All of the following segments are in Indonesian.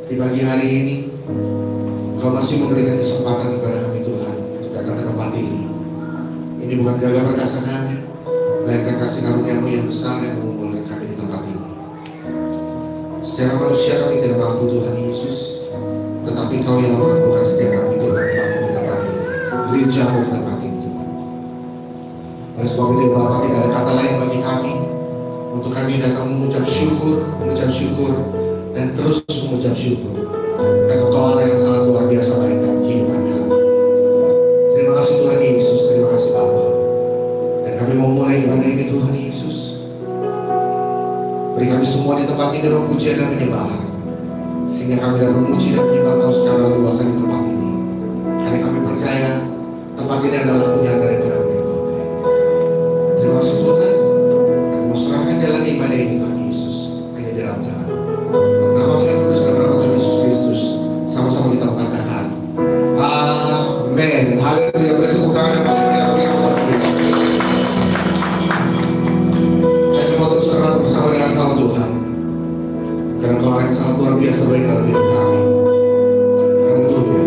Di pagi hari ini Engkau masih memberikan kesempatan kepada kami Tuhan untuk datang ke tempat ini. Ini bukan jaga perkasa kami, melainkan kasih karunia-Mu yang besar yang mengumpulkan kami di tempat ini. Secara manusia kami tidak mampu Tuhan Yesus, tetapi Kau yang memampukan setiap kami Tuhan mampu di tempat ini. Gereja-Mu di tempat ini Tuhan. Oleh sebab itu Bapa, tidak ada kata lain bagi kami untuk kami datang mengucap syukur dan terus mengucap syukur. Karena Engkau Allah yang sangat luar biasa baik dalam kehidupan kami. Terima kasih Tuhan Yesus, terima kasih Bapa. Dan kami mau mulai ibadah ini Tuhan Yesus. Beri kami semua di tempat ini roh pujian dan penyembahan, sehingga kami dapat memuji dan menyembah Engkau secara leluasa di tempat ini. Karena kami percaya tempat ini adalah kepunyaan daripada-Mu ya Bapa. Terima kasih Tuhan. Kami mau serahkan jalan ibadah ini Tuhan Yesus hanya di dalam Tuhan. Nama Tuhan Kudus dan nama Tuhan Yesus Kristus. Sama-sama kita mengatakan amin. Haleluya. Beri tepuk tangan yang paling meriah bagi nama Tuhan Yesus. Kami mau terus terang bersama dengan Kau Tuhan, karena Kau yang sangat luar biasa baik dalam hidup kami. Haleluya.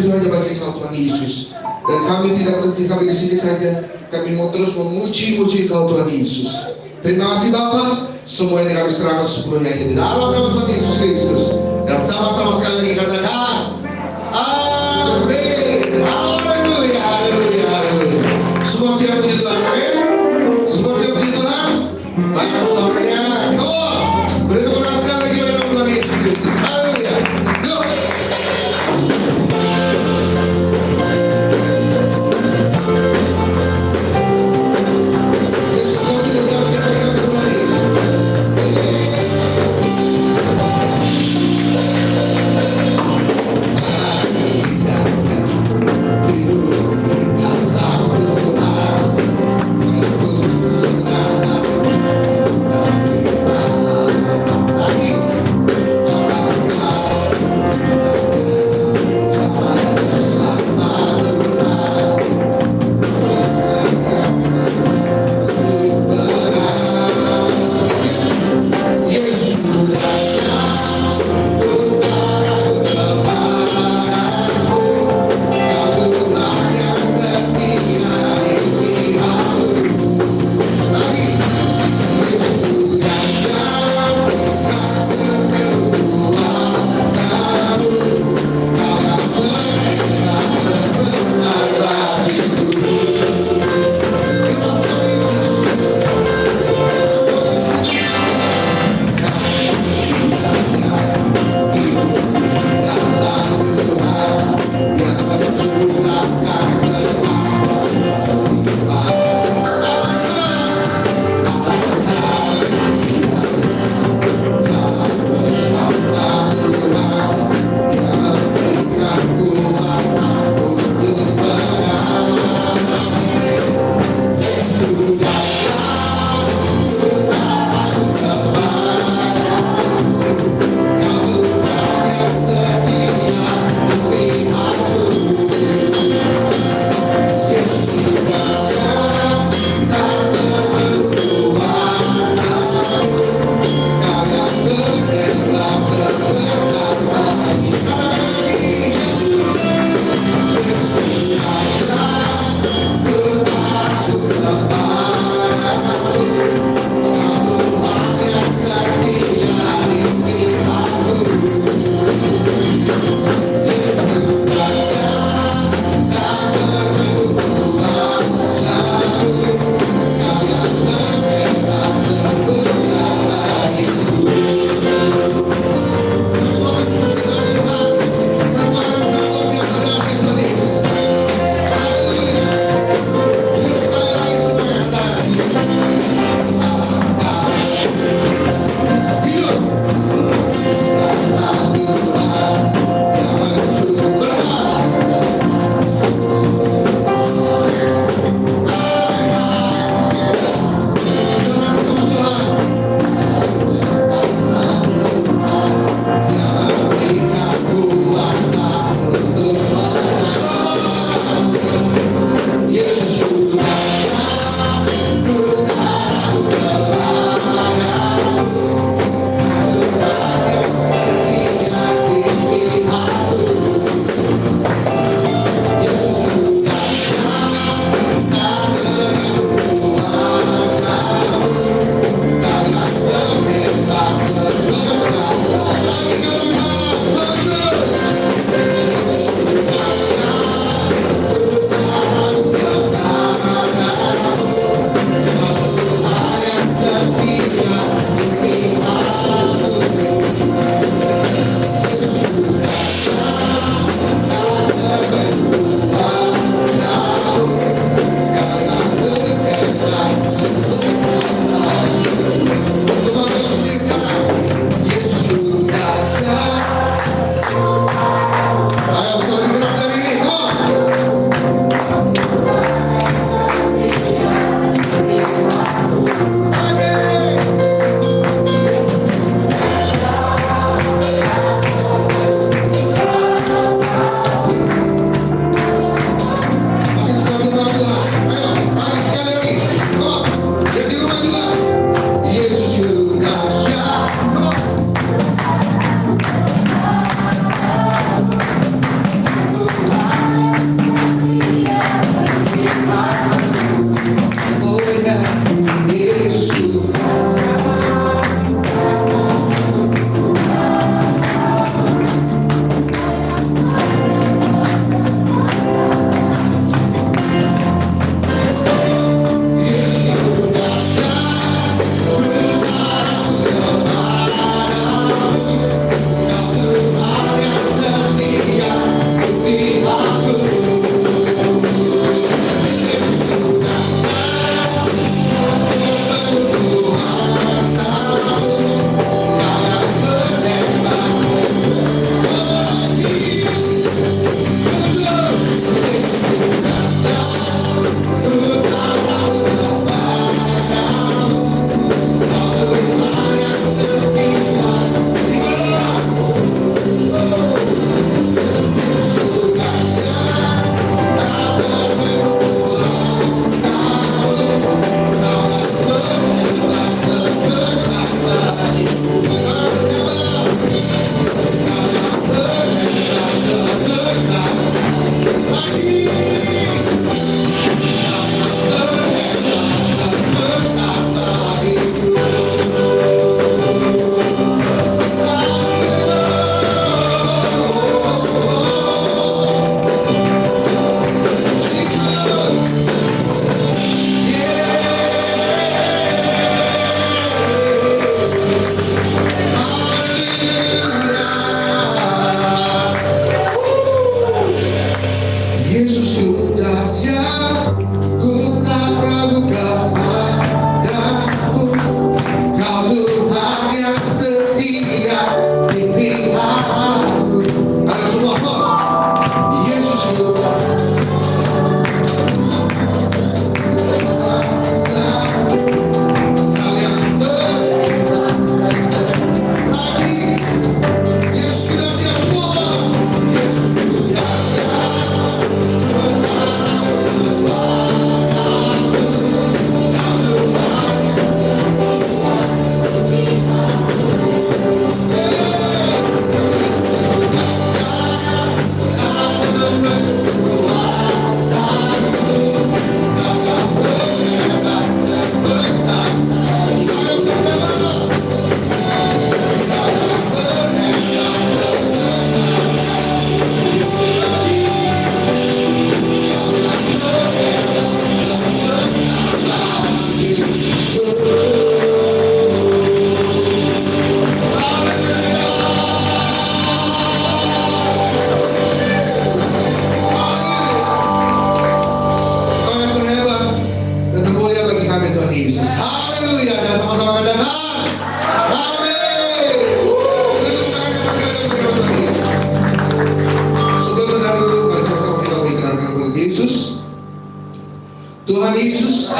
itu hanya bagi Engkau Tuhan Yesus. Dan kami tidak berhenti sampai di sini saja. Kami mau terus memuji-muji Engkau Tuhan Yesus. Terima kasih Bapa. Semua ini kami serahkan sepenuhnya di dalam nama Tuhan Yesus Kristus. Dan sama-sama sekali lagi katakan, amin. Haleluya, haleluya, haleluya. Semua siap puji Tuhan, amin. Semua siap puji Tuhan. Mana suaranya? Come on. Beri tepuk tangan sekali lagi bagi Tuhan Yesus Kristus. Haleluya. Go.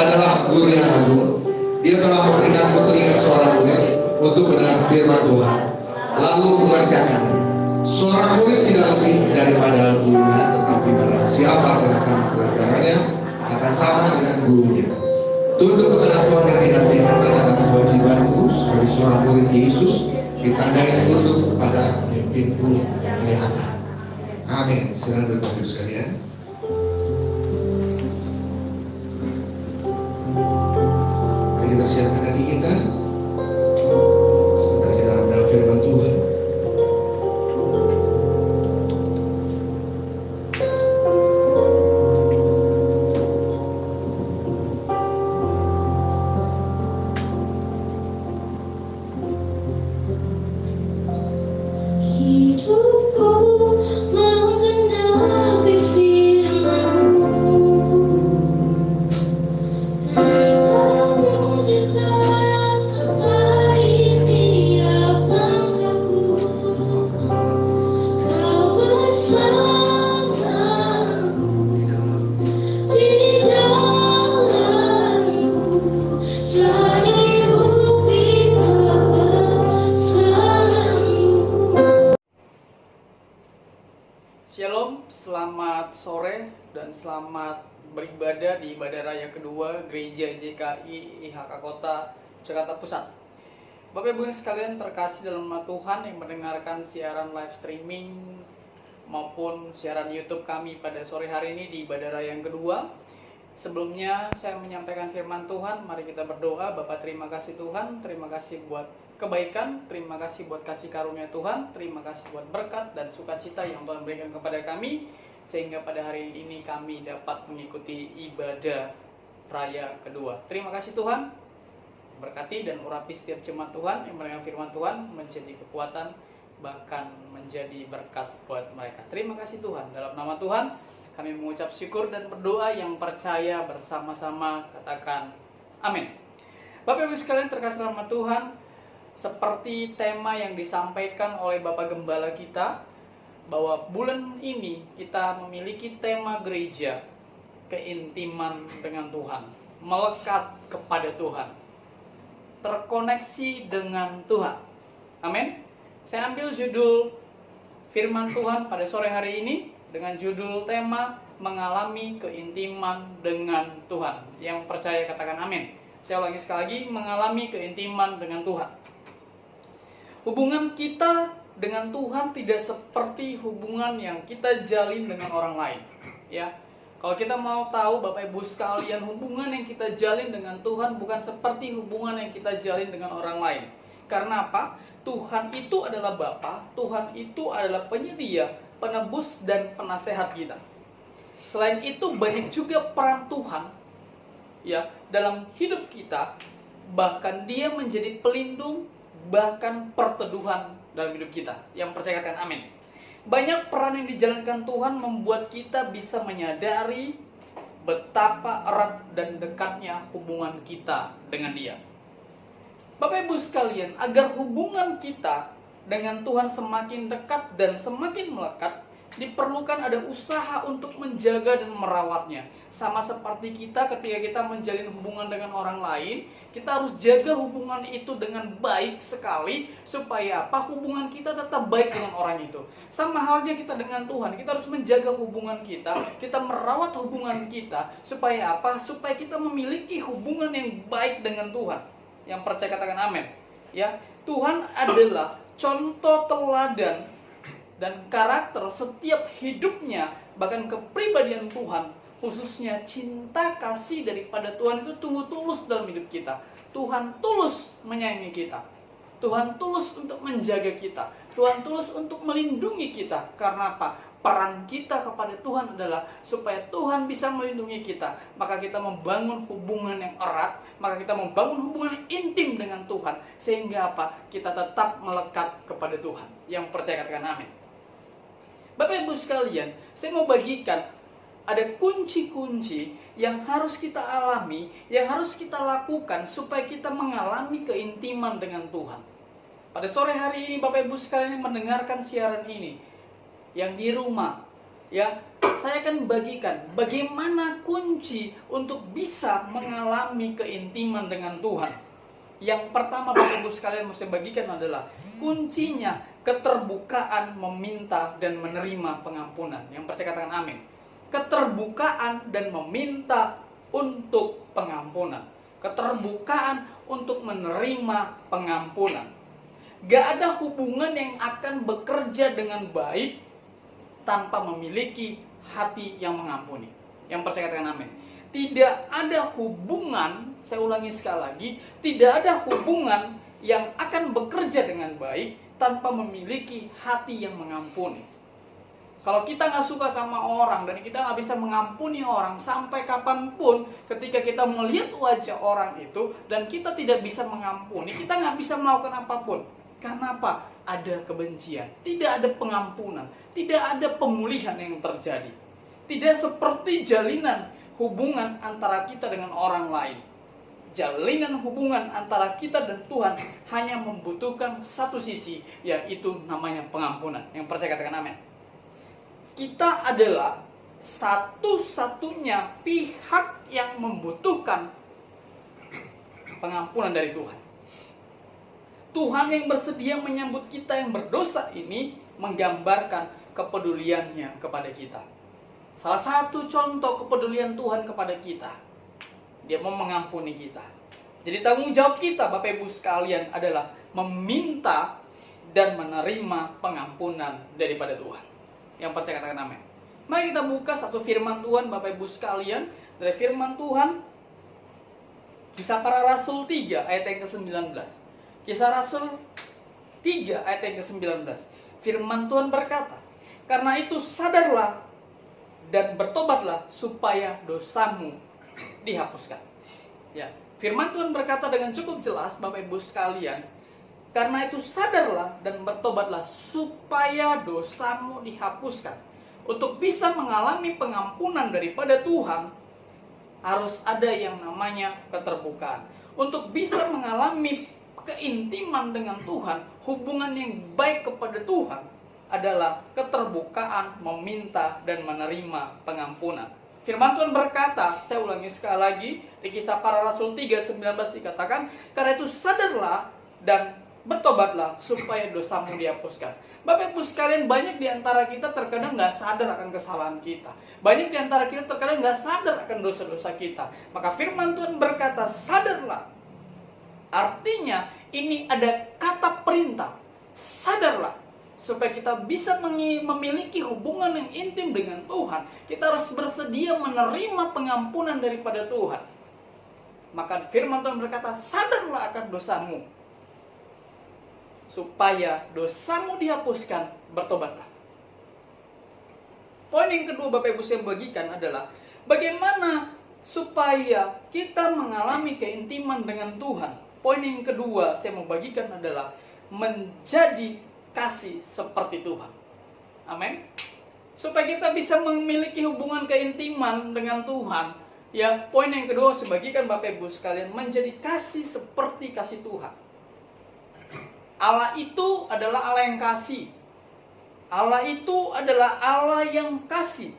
adalah guru yang agung. Dia telah memberikanku telinga seorang murid untuk mendengar firman Tuhan, lalu mengerjakannya. Seorang murid tidak lebih daripada gurunya, tetapi barang siapa yang akan belajarannya akan sama dengan gurunya. Tunduk kepada Tuhan yang tidak kelihatan adalah kewajibanku sebagai seorang murid Yesus, ditandai tunduk kepada pemimpinku yang kelihatan. Amin. Silakan Bapak Ibu sekalian. Mari kita siapkan hati kita. Sebentar kita mendengar firman Tuhan. Hidupku menggenapi firman-Mu, tentang mujizat sertai tiap langkahku. Kau bersamaku di dalamku, jadi bukti kebesaran-Mu. Shalom, selamat sore dan selamat beribadah di ibadah raya kedua Gereja JKI IHK Kota Jakarta Pusat. Bapak Ibu sekalian terkasih dalam nama Tuhan yang mendengarkan siaran live streaming maupun siaran YouTube kami pada sore hari ini di ibadah raya yang kedua. Sebelumnya saya menyampaikan firman Tuhan, mari kita berdoa. Bapak, terima kasih Tuhan, terima kasih buat kebaikan, terima kasih buat kasih karunia Tuhan, terima kasih buat berkat dan sukacita yang Tuhan berikan kepada kami, sehingga pada hari ini kami dapat mengikuti ibadah raya kedua. Terima kasih Tuhan, berkati dan urapi setiap jemaat Tuhan yang mendengar firman Tuhan menjadi kekuatan, bahkan menjadi berkat buat mereka. Terima kasih Tuhan, dalam nama Tuhan kami mengucap syukur dan berdoa yang percaya bersama-sama, katakan amin. Bapak Ibu sekalian terkasih dalam nama Tuhan, seperti tema yang disampaikan oleh Bapak Gembala kita, bahwa bulan ini kita memiliki tema gereja, keintiman dengan Tuhan, melekat kepada Tuhan, terkoneksi dengan Tuhan. Amin. Saya ambil judul firman Tuhan pada sore hari ini dengan judul tema mengalami keintiman dengan Tuhan. Yang percaya katakan amin. Saya ulangi sekali lagi, mengalami keintiman dengan Tuhan. Hubungan kita dengan Tuhan tidak seperti hubungan yang kita jalin dengan orang lain. Ya, kalau kita mau tahu Bapak Ibu sekalian, hubungan yang kita jalin dengan Tuhan bukan seperti hubungan yang kita jalin dengan orang lain. Karena apa? Tuhan itu adalah Bapa, Tuhan itu adalah penyedia, penebus dan penasehat kita. Selain itu banyak juga peran Tuhan ya dalam hidup kita, bahkan Dia menjadi pelindung, bahkan perteduhan dalam hidup kita. Yang percaya katakan amin. Banyak peran yang dijalankan Tuhan membuat kita bisa menyadari betapa erat dan dekatnya hubungan kita dengan Dia. Bapak Ibu sekalian, agar hubungan kita dengan Tuhan semakin dekat dan semakin melekat, diperlukan ada usaha untuk menjaga dan merawatnya. Sama seperti kita ketika kita menjalin hubungan dengan orang lain, kita harus jaga hubungan itu dengan baik sekali, supaya apa? Hubungan kita tetap baik dengan orang itu. Sama halnya kita dengan Tuhan, kita harus menjaga hubungan kita merawat hubungan kita, supaya apa? Supaya kita memiliki hubungan yang baik dengan Tuhan. Yang percaya katakan amin. Ya, Tuhan adalah contoh teladan dan karakter setiap hidupnya, bahkan kepribadian Tuhan, khususnya cinta kasih daripada Tuhan itu tumbuh tulus dalam hidup kita. Tuhan tulus menyayangi kita, Tuhan tulus untuk menjaga kita, Tuhan tulus untuk melindungi kita. Karena apa? Peran kita kepada Tuhan adalah supaya Tuhan bisa melindungi kita. Maka kita membangun hubungan yang erat, maka kita membangun hubungan yang intim dengan Tuhan, sehingga apa? Kita tetap melekat kepada Tuhan. Yang percaya katakan amin. Bapak Ibu sekalian, saya mau bagikan ada kunci-kunci yang harus kita alami, yang harus kita lakukan supaya kita mengalami keintiman dengan Tuhan. Pada sore hari ini Bapak Ibu sekalian yang mendengarkan siaran ini, yang di rumah, ya, saya akan bagikan bagaimana kunci untuk bisa mengalami keintiman dengan Tuhan. Yang pertama Bapak Ibu sekalian mesti bagikan adalah kuncinya keterbukaan meminta dan menerima pengampunan. Yang percaya katakan amin. Keterbukaan dan meminta untuk pengampunan. Keterbukaan untuk menerima pengampunan. Gak ada hubungan yang akan bekerja dengan baik tanpa memiliki hati yang mengampuni. Yang percaya katakan amin. Tidak ada hubungan, saya ulangi sekali lagi, tidak ada hubungan yang akan bekerja dengan baik tanpa memiliki hati yang mengampuni. Kalau kita nggak suka sama orang dan kita nggak bisa mengampuni orang sampai kapanpun, ketika kita melihat wajah orang itu dan kita tidak bisa mengampuni, kita nggak bisa melakukan apapun. Karena apa? Ada kebencian, tidak ada pengampunan, tidak ada pemulihan yang terjadi. Tidak seperti jalinan hubungan antara kita dengan orang lain. Jalinan hubungan antara kita dan Tuhan hanya membutuhkan satu sisi, yaitu namanya pengampunan. Yang percaya katakan amin. Kita adalah satu-satunya pihak yang membutuhkan pengampunan dari Tuhan. Tuhan yang bersedia menyambut kita yang berdosa ini menggambarkan kepeduliannya kepada kita. Salah satu contoh kepedulian Tuhan kepada kita, Dia mau mengampuni kita. Jadi tanggung jawab kita Bapak Ibu sekalian adalah meminta dan menerima pengampunan daripada Tuhan. Yang percaya katakan amin. Mari kita buka satu firman Tuhan Bapak Ibu sekalian. Dari firman Tuhan Kisah Para Rasul 3 ayat yang ke-19. Kisah Rasul 3 ayat yang ke-19. Firman Tuhan berkata, "Karena itu sadarlah dan bertobatlah supaya dosamu dihapuskan." Ya, firman Tuhan berkata dengan cukup jelas Bapak Ibu sekalian, karena itu sadarlah dan bertobatlah supaya dosamu dihapuskan. Untuk bisa mengalami pengampunan daripada Tuhan, harus ada yang namanya keterbukaan. Untuk bisa mengalami keintiman dengan Tuhan, hubungan yang baik kepada Tuhan adalah keterbukaan meminta dan menerima pengampunan. Firman Tuhan berkata, saya ulangi sekali lagi, di Kisah Para Rasul 3:19 dikatakan, "Karena itu sadarlah dan bertobatlah supaya dosamu dihapuskan." Bapak Ibu sekalian, banyak di antara kita terkadang nggak sadar akan kesalahan kita. Banyak di antara kita terkadang nggak sadar akan dosa-dosa kita. Maka firman Tuhan berkata, sadarlah. Artinya, ini ada kata perintah. Sadarlah. Supaya kita bisa memiliki hubungan yang intim dengan Tuhan, kita harus bersedia menerima pengampunan daripada Tuhan. Maka firman Tuhan berkata, sadarlah akan dosamu. Supaya dosamu dihapuskan, bertobatlah. Poin yang kedua Bapak Ibu saya bagikan adalah, bagaimana supaya kita mengalami keintiman dengan Tuhan. Poin yang kedua saya mau bagikan adalah menjadi kasih seperti Tuhan. Amin. Supaya kita bisa memiliki hubungan keintiman dengan Tuhan. Ya, poin yang kedua saya bagikan Bapak Ibu sekalian, menjadi kasih seperti kasih Tuhan. Allah itu adalah Allah yang kasih. Allah itu adalah Allah yang kasih.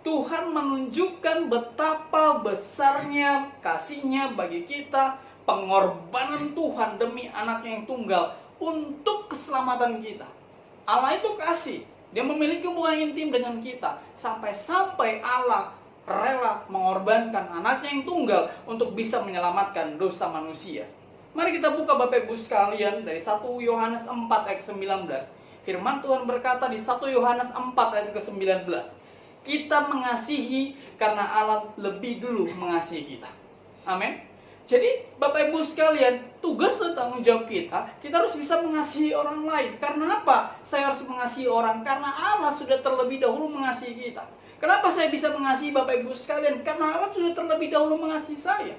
Tuhan menunjukkan betapa besarnya kasihnya bagi kita, pengorbanan Tuhan demi anaknya yang tunggal untuk keselamatan kita. Allah itu kasih. Dia memiliki hubungan intim dengan kita. Sampai-sampai Allah rela mengorbankan anaknya yang tunggal untuk bisa menyelamatkan dosa manusia. Mari kita buka Bapak Ibu sekalian dari 1 Yohanes 4 ayat 19. Firman Tuhan berkata di 1 Yohanes 4 ayat ke-19. Kita mengasihi karena Allah lebih dulu mengasihi kita. Amin. Jadi Bapak Ibu sekalian, tugas dan tanggung jawab kita harus bisa mengasihi orang lain. Karena apa? Saya harus mengasihi orang karena Allah sudah terlebih dahulu mengasihi kita. Kenapa saya bisa mengasihi Bapak Ibu sekalian? Karena Allah sudah terlebih dahulu mengasihi saya.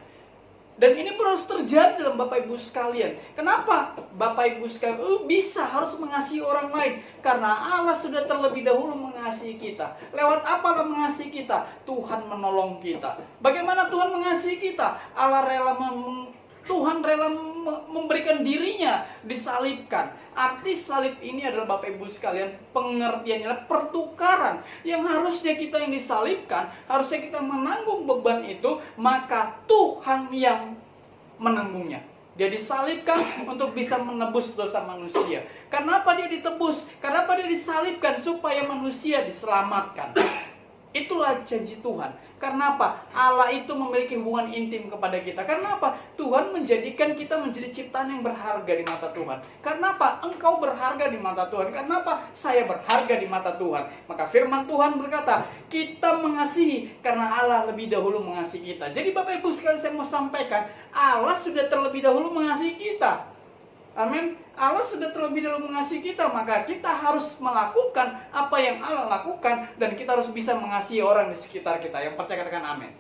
Dan ini pun harus terjadi dalam Bapak Ibu sekalian. Kenapa Bapak Ibu sekalian bisa harus mengasihi orang lain? Karena Allah sudah terlebih dahulu mengasihi kita. Lewat apa Allah mengasihi kita? Tuhan menolong kita. Bagaimana Tuhan mengasihi kita? Tuhan rela memberikan dirinya disalibkan. Arti salib ini adalah Bapak Ibu sekalian, pengertiannya adalah pertukaran. Yang harusnya kita yang disalibkan, harusnya kita menanggung beban itu, maka Tuhan yang menanggungnya. Dia disalibkan untuk bisa menebus dosa manusia. Kenapa dia ditebus? Kenapa dia disalibkan? Supaya manusia diselamatkan. Itulah janji Tuhan. Karena apa? Allah itu memiliki hubungan intim kepada kita. Karena apa? Tuhan menjadikan kita menjadi ciptaan yang berharga di mata Tuhan. Karena apa? Engkau berharga di mata Tuhan. Karena apa? Saya berharga di mata Tuhan. Maka firman Tuhan berkata, kita mengasihi karena Allah lebih dahulu mengasihi kita. Jadi Bapak Ibu sekalian, saya mau sampaikan, Allah sudah terlebih dahulu mengasihi kita. Amin. Allah sudah terlebih dahulu mengasihi kita, maka kita harus melakukan apa yang Allah lakukan, dan kita harus bisa mengasihi orang di sekitar kita. Yang percaya katakan amin.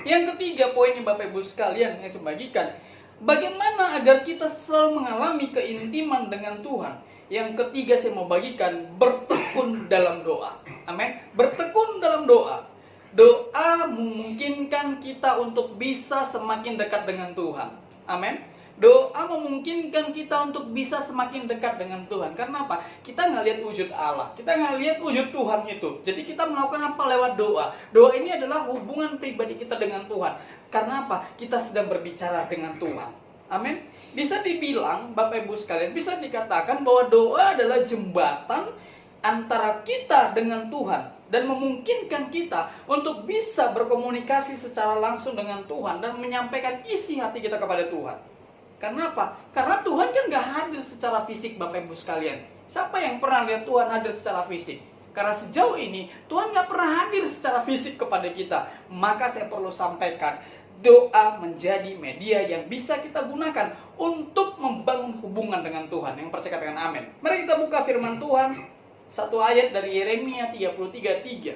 Yang ketiga poinnya Bapak Ibu sekalian yang saya bagikan, bagaimana agar kita selalu mengalami keintiman dengan Tuhan. Yang ketiga saya mau bagikan, bertekun dalam doa. Amin. Bertekun dalam doa. Doa memungkinkan kita untuk bisa semakin dekat dengan Tuhan. Amin. Doa memungkinkan kita untuk bisa semakin dekat dengan Tuhan. Karena apa? Kita nggak lihat wujud Allah, kita nggak lihat wujud Tuhan itu. Jadi kita melakukan apa? Lewat doa. Doa ini adalah hubungan pribadi kita dengan Tuhan. Karena apa? Kita sedang berbicara dengan Tuhan. Amin. Bisa dibilang Bapak Ibu sekalian, bisa dikatakan bahwa doa adalah jembatan antara kita dengan Tuhan, dan memungkinkan kita untuk bisa berkomunikasi secara langsung dengan Tuhan dan menyampaikan isi hati kita kepada Tuhan. Karena apa? Karena Tuhan kan gak hadir secara fisik Bapak Ibu sekalian. Siapa yang pernah lihat Tuhan hadir secara fisik? Karena sejauh ini Tuhan gak pernah hadir secara fisik kepada kita. Maka saya perlu sampaikan, doa menjadi media yang bisa kita gunakan untuk membangun hubungan dengan Tuhan. Yang percaya katakan amin. Mari kita buka firman Tuhan. Satu ayat dari Yeremia 33:3.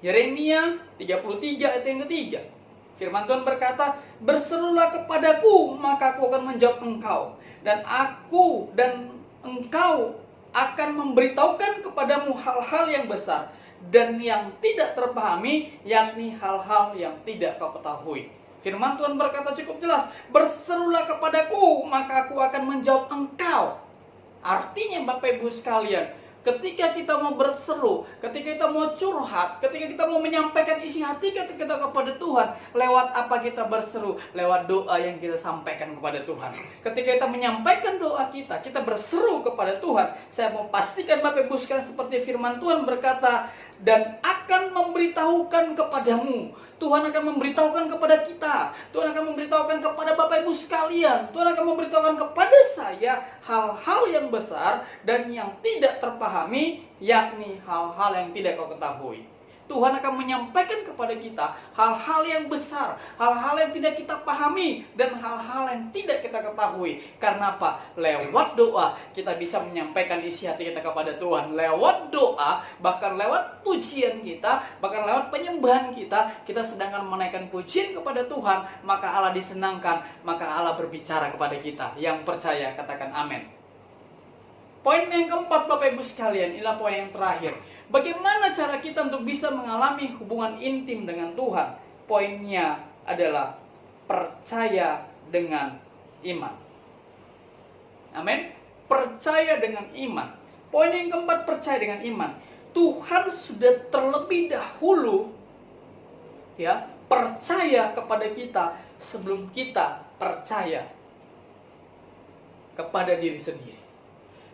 Yeremia 33 ayat yang ketiga. Firman Tuhan berkata, berserulah kepadaku, maka aku akan menjawab engkau. Dan aku dan engkau akan memberitahukan kepadamu hal-hal yang besar dan yang tidak terpahami, yakni hal-hal yang tidak kau ketahui. Firman Tuhan berkata cukup jelas, berserulah kepadaku, maka aku akan menjawab engkau. Artinya Bapak Ibu sekalian, ketika kita mau berseru, ketika kita mau curhat, ketika kita mau menyampaikan isi hati kita kepada Tuhan, lewat apa kita berseru? Lewat doa yang kita sampaikan kepada Tuhan. Ketika kita menyampaikan doa kita, kita berseru kepada Tuhan. Saya mau pastikan Bapak Ibu sekalian, seperti firman Tuhan berkata, dan akan memberitahukan kepadamu. Tuhan akan memberitahukan kepada kita. Tuhan akan memberitahukan kepada Bapak Ibu sekalian. Tuhan akan memberitahukan kepada saya hal-hal yang besar dan yang tidak terpahami, yakni hal-hal yang tidak kau ketahui. Tuhan akan menyampaikan kepada kita hal-hal yang besar, hal-hal yang tidak kita pahami, dan hal-hal yang tidak kita ketahui. Karena apa? Lewat doa kita bisa menyampaikan isi hati kita kepada Tuhan. Lewat doa, bahkan lewat pujian kita, bahkan lewat penyembahan kita, kita sedangkan menaikkan pujian kepada Tuhan, maka Allah disenangkan, maka Allah berbicara kepada kita. Yang percaya katakan amin. Poin yang keempat Bapak Ibu sekalian, inilah poin yang terakhir. Bagaimana cara kita untuk bisa mengalami hubungan intim dengan Tuhan? Poinnya adalah percaya dengan iman. Amin. Percaya dengan iman. Poin yang keempat, percaya dengan iman. Tuhan sudah terlebih dahulu percaya kepada kita sebelum kita percaya kepada diri sendiri.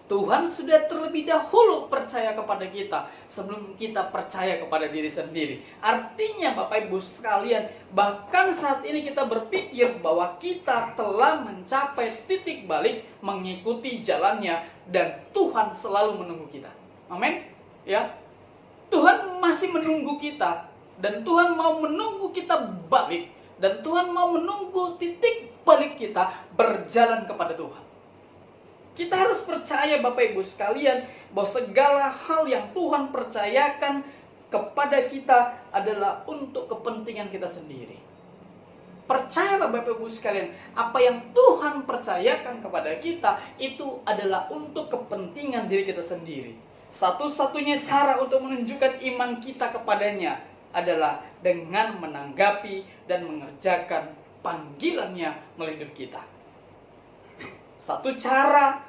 Tuhan sudah terlebih dahulu percaya kepada kita sebelum kita percaya kepada diri sendiri. Artinya Bapak Ibu sekalian, bahkan saat ini kita berpikir bahwa kita telah mencapai titik balik mengikuti jalannya, dan Tuhan selalu menunggu kita. Amin. Ya. Tuhan masih menunggu kita, dan Tuhan mau menunggu kita balik, dan Tuhan mau menunggu titik balik kita berjalan kepada Tuhan. Kita harus percaya Bapak Ibu sekalian bahwa segala hal yang Tuhan percayakan kepada kita adalah untuk kepentingan kita sendiri. Percayalah Bapak Ibu sekalian, apa yang Tuhan percayakan kepada kita itu adalah untuk kepentingan diri kita sendiri. Satu-satunya cara untuk menunjukkan iman kita kepadanya adalah dengan menanggapi dan mengerjakan panggilannya melalui hidup kita. Satu cara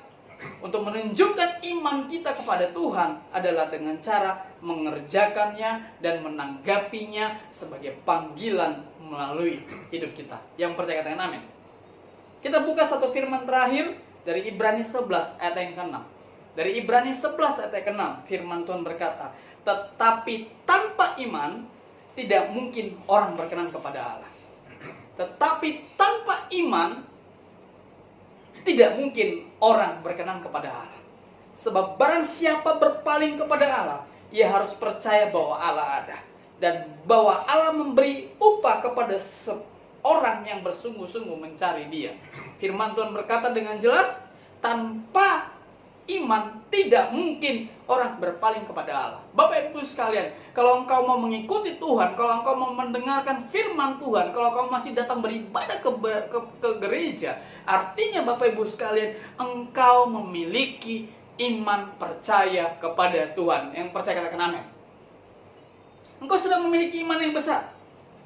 untuk menunjukkan iman kita kepada Tuhan adalah dengan cara mengerjakannya dan menanggapinya sebagai panggilan melalui hidup kita. Yang percaya katakan amin. Kita buka satu firman terakhir dari Ibrani 11 ayat yang ke-6. Dari Ibrani 11 ayat yang ke-6, firman Tuhan berkata, tetapi tanpa iman tidak mungkin orang berkenan kepada Allah. Tetapi tanpa iman tidak mungkin orang berkenan kepada Allah. Sebab barang siapa berpaling kepada Allah, ia harus percaya bahwa Allah ada. Dan bahwa Allah memberi upah kepada seorang yang bersungguh-sungguh mencari Dia. Firman Tuhan berkata dengan jelas, tanpa iman tidak mungkin orang berpaling kepada Allah. Bapak Ibu sekalian, kalau engkau mau mengikuti Tuhan, kalau engkau mau mendengarkan firman Tuhan, kalau engkau masih datang beribadah ke gereja, artinya Bapak Ibu sekalian, engkau memiliki iman percaya kepada Tuhan. Yang percaya katakan amin. Engkau sudah memiliki iman yang besar.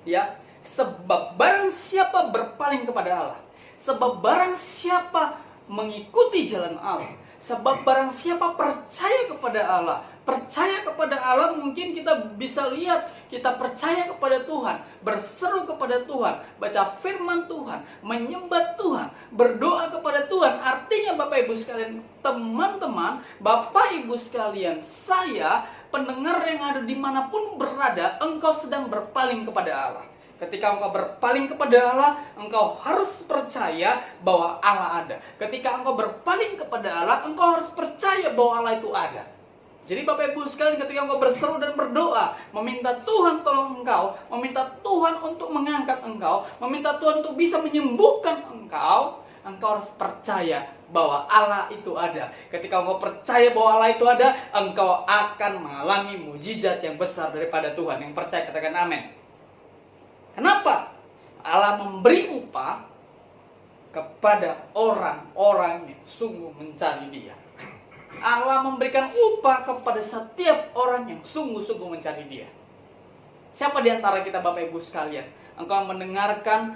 Ya, sebab barang siapa berpaling kepada Allah, sebab barang siapa mengikuti jalan Allah, sebab barang siapa percaya kepada Allah. Percaya kepada Allah mungkin kita bisa lihat, kita percaya kepada Tuhan, berseru kepada Tuhan, baca firman Tuhan, menyembah Tuhan, berdoa kepada Tuhan. Artinya Bapak Ibu sekalian, teman-teman, Bapak Ibu sekalian, saya, pendengar yang ada dimanapun berada, engkau sedang berpaling kepada Allah. Ketika engkau berpaling kepada Allah, engkau harus percaya bahwa Allah ada. Ketika engkau berpaling kepada Allah, engkau harus percaya bahwa Allah itu ada. Jadi Bapak Ibu sekalian, ketika engkau berseru dan berdoa, meminta Tuhan tolong engkau, meminta Tuhan untuk mengangkat engkau, meminta Tuhan untuk bisa menyembuhkan engkau, engkau harus percaya bahwa Allah itu ada. Ketika engkau percaya bahwa Allah itu ada, engkau akan mengalami mujizat yang besar daripada Tuhan. Yang percaya katakan amin. Kenapa? Allah memberi upah kepada orang-orang yang sungguh mencari Dia. Allah memberikan upah kepada setiap orang yang sungguh-sungguh mencari Dia. Siapa di antara kita Bapak Ibu sekalian, engkau mendengarkan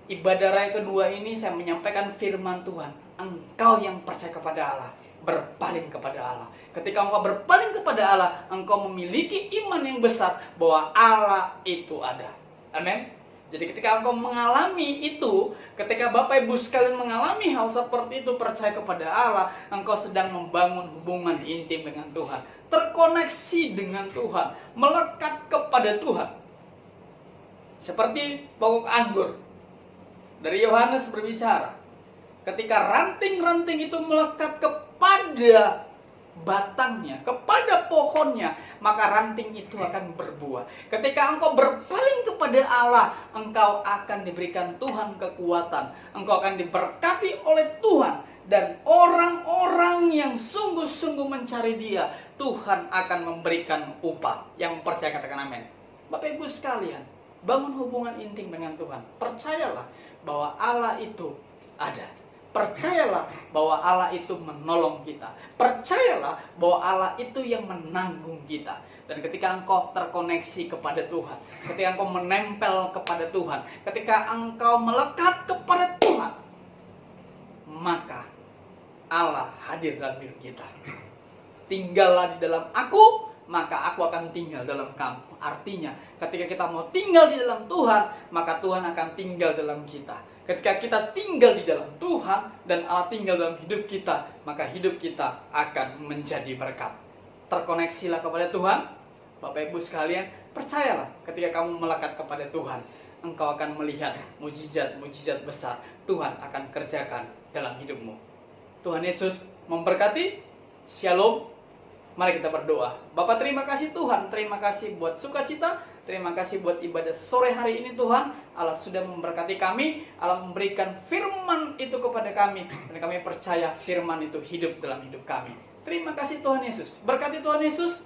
ibadah raya kedua ini, saya menyampaikan firman Tuhan. Engkau yang percaya kepada Allah, berpaling kepada Allah. Ketika engkau berpaling kepada Allah, engkau memiliki iman yang besar bahwa Allah itu ada. Amin. Jadi ketika engkau mengalami itu, ketika Bapak Ibu sekalian mengalami hal seperti itu, percaya kepada Allah, engkau sedang membangun hubungan intim dengan Tuhan, terkoneksi dengan Tuhan, melekat kepada Tuhan. Seperti pokok anggur dari Yohanes berbicara, ketika ranting-ranting itu melekat kepada batangnya, kepada pohonnya, maka ranting itu akan berbuah. Ketika engkau berpaling kepada Allah, engkau akan diberikan Tuhan kekuatan, engkau akan diberkati oleh Tuhan, dan orang-orang yang sungguh-sungguh mencari Dia, Tuhan akan memberikan upah. Yang percaya katakan amin. Bapak Ibu sekalian, bangun hubungan intim dengan Tuhan. Percayalah bahwa Allah itu ada. Percayalah bahwa Allah itu menolong kita. Percayalah bahwa Allah itu yang menanggung kita. Dan ketika engkau terkoneksi kepada Tuhan, ketika engkau menempel kepada Tuhan, ketika engkau melekat kepada Tuhan, maka Allah hadir dalam hidup kita. Tinggallah di dalam aku, maka aku akan tinggal dalam kamu. Artinya, ketika kita mau tinggal di dalam Tuhan, maka Tuhan akan tinggal dalam kita. Ketika kita tinggal di dalam Tuhan dan Allah tinggal dalam hidup kita, maka hidup kita akan menjadi berkat. Terkoneksilah kepada Tuhan. Bapak Ibu sekalian, percayalah ketika kamu melekat kepada Tuhan, engkau akan melihat mujizat-mujizat besar Tuhan akan kerjakan dalam hidupmu. Tuhan Yesus memberkati. Shalom. Mari kita berdoa. Bapa, terima kasih Tuhan. Terima kasih buat sukacita. Terima kasih buat ibadah sore hari ini Tuhan. Allah sudah memberkati kami. Allah memberikan firman itu kepada kami. Dan kami percaya firman itu hidup dalam hidup kami. Terima kasih Tuhan Yesus. Berkati Tuhan Yesus.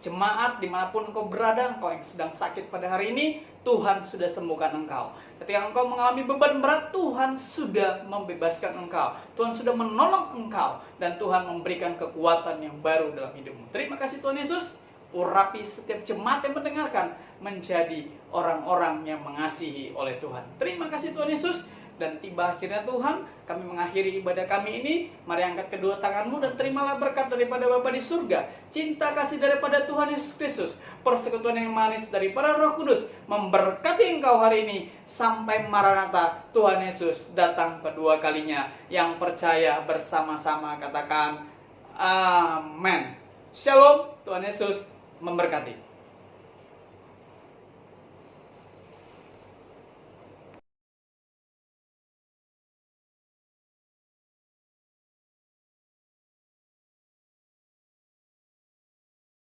Jemaat dimanapun engkau berada, engkau yang sedang sakit pada hari ini, Tuhan sudah sembuhkan engkau. Ketika engkau mengalami beban berat, Tuhan sudah membebaskan engkau. Tuhan sudah menolong engkau. Dan Tuhan memberikan kekuatan yang baru dalam hidupmu. Terima kasih Tuhan Yesus. Urapi setiap jemaat yang mendengarkan menjadi orang-orang yang mengasihi oleh Tuhan. Terima kasih Tuhan Yesus. Dan tiba akhirnya Tuhan, kami mengakhiri ibadah kami ini. Mari angkat kedua tanganmu dan terimalah berkat daripada Bapa di surga, cinta kasih daripada Tuhan Yesus Kristus, persekutuan yang manis daripada Roh Kudus memberkati engkau hari ini sampai Maranatha Tuhan Yesus datang kedua kalinya. Yang percaya bersama-sama katakan amin. Shalom, Tuhan Yesus memberkati.